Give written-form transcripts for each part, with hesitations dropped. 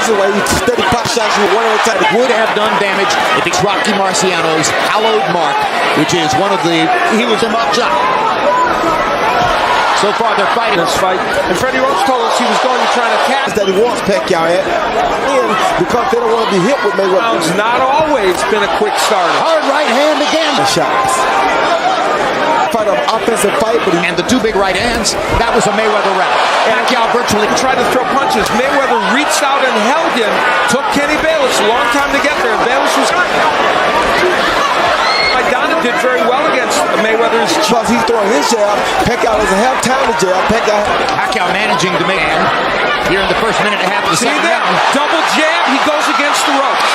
punches away. He steady pop shots you one at a time. Would have done damage if it's Rocky Marciano's hallowed mark, which is one of the... He was a mock shot. So far, they're fighting this fight. And Freddie Roach told us he was going to try to tap that he wants Pacquiao at. And because they don't want to be hit with Mayweather. It's not always been a quick starter. Hard right hand again. The shots. Fight an offensive fight, but and the two big right hands. That was a Mayweather round. Pacquiao virtually tried to throw punches. Mayweather reached out and held him. Took Kenny Bayless a long time to get there. Bayless was... Donna did very well against Mayweather's... Because he's throwing his jab. Pacquiao doesn't have time to jab. Pacquiao managing to make here in the first minute and a half of the second round. Double jab. He goes against the ropes.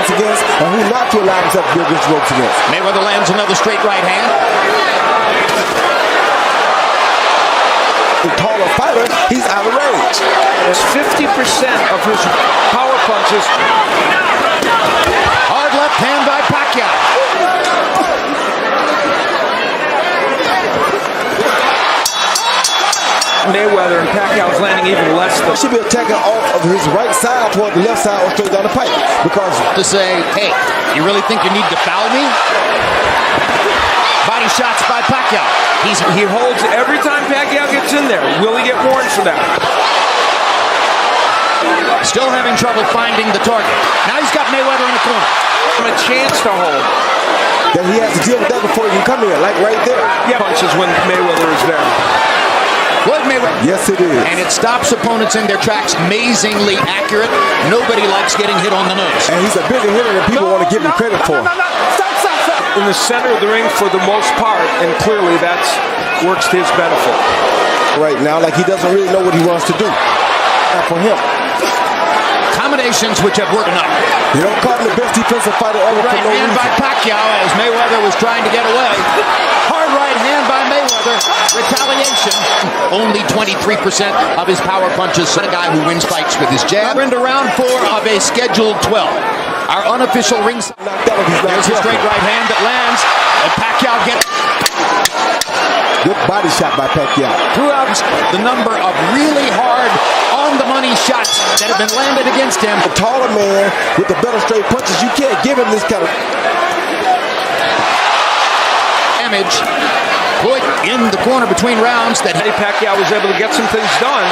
Against, and who not to allow himself to be against ropes against. Mayweather lands another straight right hand. The taller fighter, he's out of range. There's 50% of his power punches. Hard left hand by Pacquiao. Mayweather and Pacquiao's landing even less. He should be attacking off of his right side toward the left side or straight down the pipe. Because to say, hey, you really think you need to foul me? Body shots by Pacquiao. He holds every time Pacquiao gets in there. Will he get warned for that? Still having trouble finding the target. Now he's got Mayweather in the corner. A chance to hold. Then he has to deal with that before he can come in, like right there. Yeah, punches when Mayweather is there. Floyd Mayweather. Yes, it is. And it stops opponents in their tracks. Amazingly accurate. Nobody likes getting hit on the nose. And he's a bigger hitter than people want to give him credit for. Stop. In the center of the ring for the most part, and clearly that works to his benefit. Right now, like he doesn't really know what he wants to do. And for him. Combinations which have worked enough. You don't call him the best defensive fighter ever for no reason. Right hand by Pacquiao as Mayweather was trying to get away. Hard right hand by Mayweather. Retaliation. Only 23% of his power punches. A guy who wins fights with his jab. We're into round 4 of a scheduled 12. Our unofficial ring. There's a straight right hand that lands. And Pacquiao gets... Good body shot by Pacquiao. Throughout the number of really hard, on-the-money shots that have been landed against him. A taller man with the better straight punches, you can't give him this kind of damage. Floyd in the corner between rounds. That Manny Pacquiao was able to get some things done.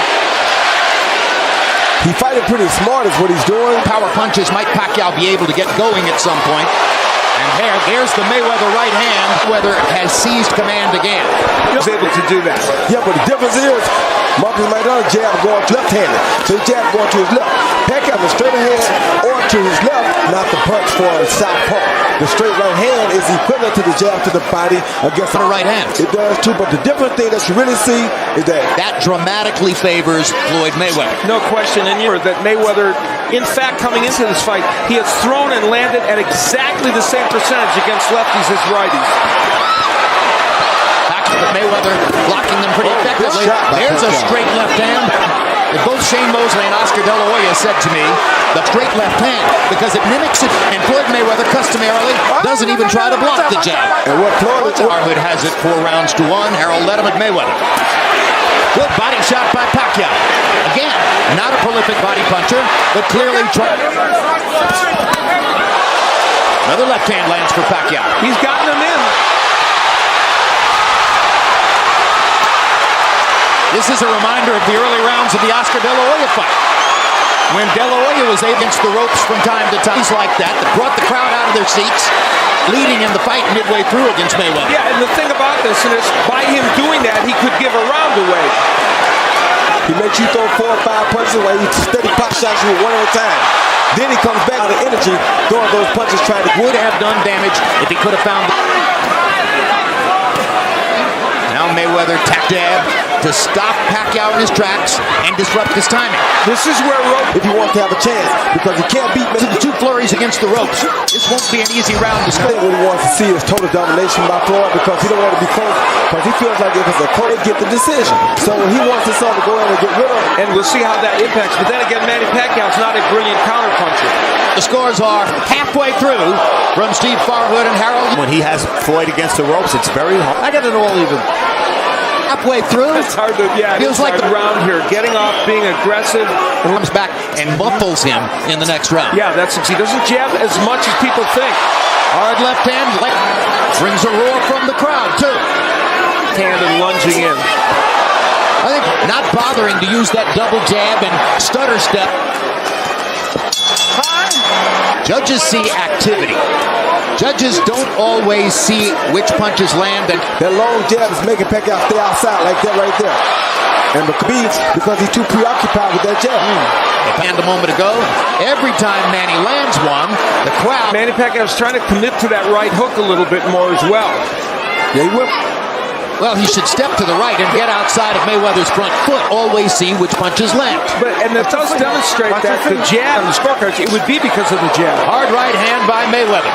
He's fighting pretty smart is what he's doing. Power punches might Pacquiao be able to get going at some point. And there's the Mayweather right hand. Mayweather has seized command again. He was able to do that. Yeah, but the difference is Marcus Maidana's jab going left-handed. So his jab going to his left. Pacquiao the straight ahead or to his left, not the punch for a southpaw. The straight right hand is equivalent to the jab to the body against the right hand. It does too, but the different thing that you really see is that dramatically favors Floyd Mayweather. No question, and that Mayweather, in fact, coming into this fight, he has thrown and landed at exactly the same percentage against lefties as righties. But Mayweather blocking them pretty effectively. There's a straight left hand. Both Shane Mosley and Oscar De La Hoya said to me, the straight left hand, because it mimics it, and Floyd Mayweather customarily doesn't even try to block the jab. And what Harwood has it 4 rounds to 1. Harold led him at Mayweather. Good body shot by Pacquiao. Again, not a prolific body puncher, but clearly trying. Another left hand lands for Pacquiao. He's gotten him in. This is a reminder of the early rounds of the Oscar De La Hoya fight. When De La Hoya was against the ropes from time to time. He's like that brought the crowd out of their seats, leading in the fight midway through against Mayweather. Yeah, and the thing about this is, by him doing that, he could give a round away. He makes you throw 4 or 5 punches away. He steady pop shots you one at a time. Then he comes back with energy, throwing those punches, trying to... Would have done damage if he could have found... Now Mayweather tack jab to stop Pacquiao in his tracks and disrupt his timing. This is where if he wants to have a chance, because he can't beat to the 2 flurries against the ropes. This won't be an easy round to score. I think what he wants to see is total domination by Floyd, because he don't want to be close, because he feels like if it's a close, get the decision. So he wants his son to go in and get rid of him. And we'll see how that impacts. But then again, Manny Pacquiao's not a brilliant counterpuncher. The scores are halfway through from Steve Farhood and Harold. When he has Floyd against the ropes, it's very hard. I got it all even. halfway through. It's hard to, yeah, feels like the round here. Getting off, being aggressive. Comes back and muffles him in the next round. Yeah, he doesn't jab as much as people think. Hard left hand, brings a roar from the crowd, too. Hand and lunging in. I think not bothering to use that double jab and stutter step. Judges see activity. Judges don't always see which punches land. And that long jab is making Pacquiao stay outside like that right there. And because he's too preoccupied with that jab. And a moment ago, every time Manny lands one, the crowd... Manny Pacquiao is trying to commit to that right hook a little bit more as well. Yeah, he will. Well, he should step to the right and get outside of Mayweather's front foot. Always see which punches land. And it does demonstrate that the jab on the scorecards, it would be because of the jab. Hard right hand by Mayweather.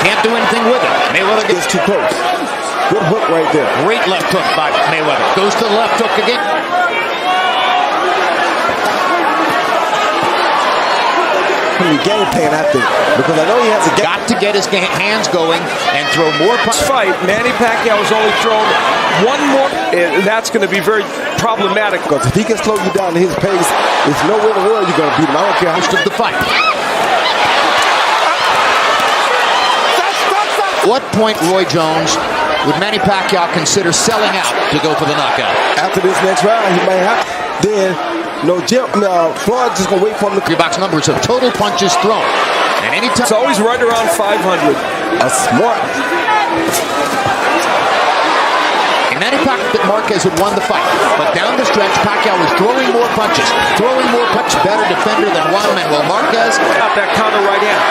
Can't do anything with it. Mayweather gets too close. Good hook right there. Great left hook by Mayweather. Goes to the left hook again. Game plan, I think, because I know he has got to get his hands going and throw more punches. Fight, Manny Pacquiao has only thrown one more. That's going to be very problematic. Because if he can slow you down to his pace, there's no way in the world you're going to beat him. I don't care how much of the fight. What point, Roy Jones, would Manny Pacquiao consider selling out to go for the knockout? After this next round, he might have. Then. Floyd just gonna wait for him to. Your box numbers of total punches thrown, and anytime it's always right around 500. A smart. And Manny Pacquiao Marquez had won the fight, but down the stretch, Pacquiao was throwing more punches, better defender than Juan Manuel Marquez. Got that counter right hand.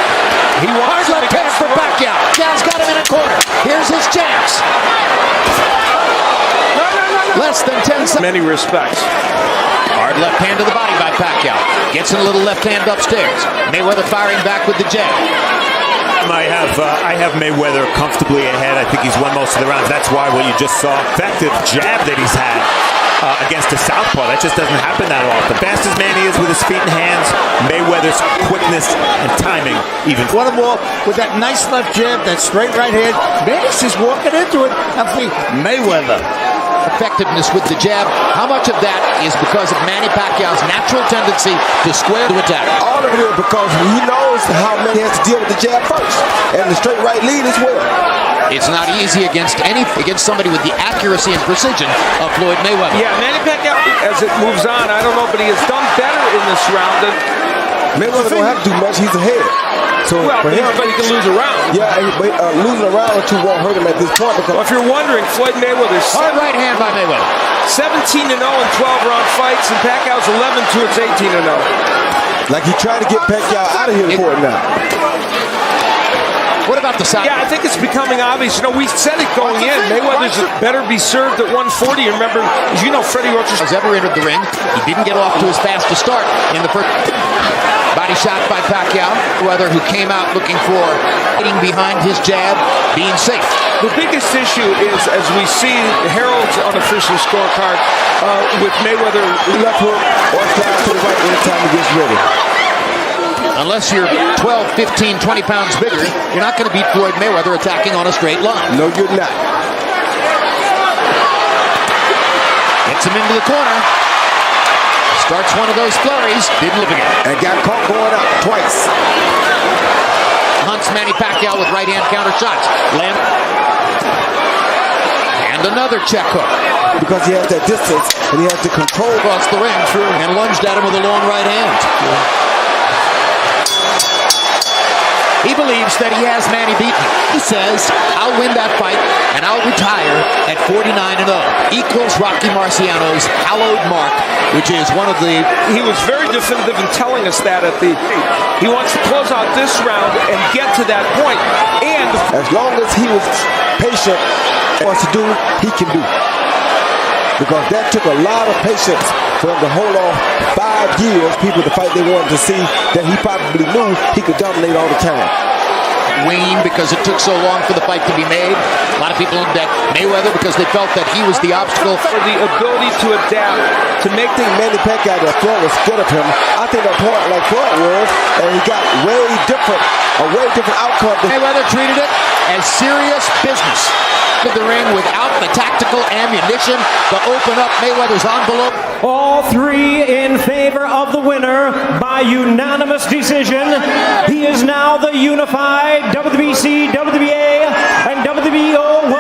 He wants hard left hand for Pacquiao. Pacquiao's got him in a corner. Here's his chance. Less than 10 seconds. Many respects. Hard left hand to the body by Pacquiao. Gets in a little left hand upstairs. Mayweather firing back with the jab. I have Mayweather comfortably ahead. I think he's won most of the rounds. That's why what you just saw, effective jab that he's had against a southpaw. That just doesn't happen that often. Fast as Manny is with his feet and hands, Mayweather's quickness and timing even. One more with that nice left jab, that straight right hand. Manny's just walking into it. I think Mayweather. Effectiveness with the jab. How much of that is because of Manny Pacquiao's natural tendency to square to attack? All of it is because he knows how Manny has to deal with the jab first, and the straight right lead as well. It's not easy against somebody with the accuracy and precision of Floyd Mayweather. Yeah, Manny Pacquiao, as it moves on, I don't know, but he has done better in this round. Mayweather don't have to do much. He's ahead. So but he can lose a round. Yeah, but losing a round or two won't hurt him at this point. Because if you're wondering, Floyd Mayweather's hard right hand by Mayweather. 17-0 in 12-round fights, and Pacquiao's 11-2. It's 18-0. Like he tried to get Pacquiao out of here for it now. What about the side? Yeah, I think it's becoming obvious. We said it going in. Mayweather's better be served at 140. Remember, as you know, Freddie Roach has ever entered the ring. He didn't get off to his fastest start in the first. Body shot by Pacquiao. Mayweather, who came out looking for hitting behind his jab, being safe. The biggest issue is, as we see Harold's unofficial scorecard, with Mayweather left hook or slide to the right anytime he gets ready. Unless you're 12, 15, 20 pounds bigger, you're not going to beat Floyd Mayweather attacking on a straight line. No, you're not. Gets him into the corner. Starts one of those flurries. Didn't look again. And got caught going up twice. Hunts Manny Pacquiao with right hand counter shots. Land. And another check hook. Because he has that distance and he has to control across the ring. And lunged at him with a long right hand. Yeah. He believes that he has Manny beaten. He says, I'll win that fight and I'll retire at 49-0. Equals Rocky Marciano's hallowed mark, which is one of the... He was very definitive in telling us that he wants to close out this round and get to that point. And as long as he was patient and wants to do, he can do. Because that took a lot of patience for him to hold off 5 years, people to fight they wanted to see, that he probably knew he could dominate all the time. Wane because it took so long for the fight to be made. A lot of people looked at Mayweather because they felt that he was the obstacle. For the ability to adapt, to make things. Manny Pacquiao, that Floyd was scared of him. I think that point like Floyd was, and he got a way different outcome. Mayweather treated it as serious business. to the ring without the tactical ammunition to open up Mayweather's envelope. All three in favor of the winner by unanimous decision. He is now the unified WBC, WBA, and WBO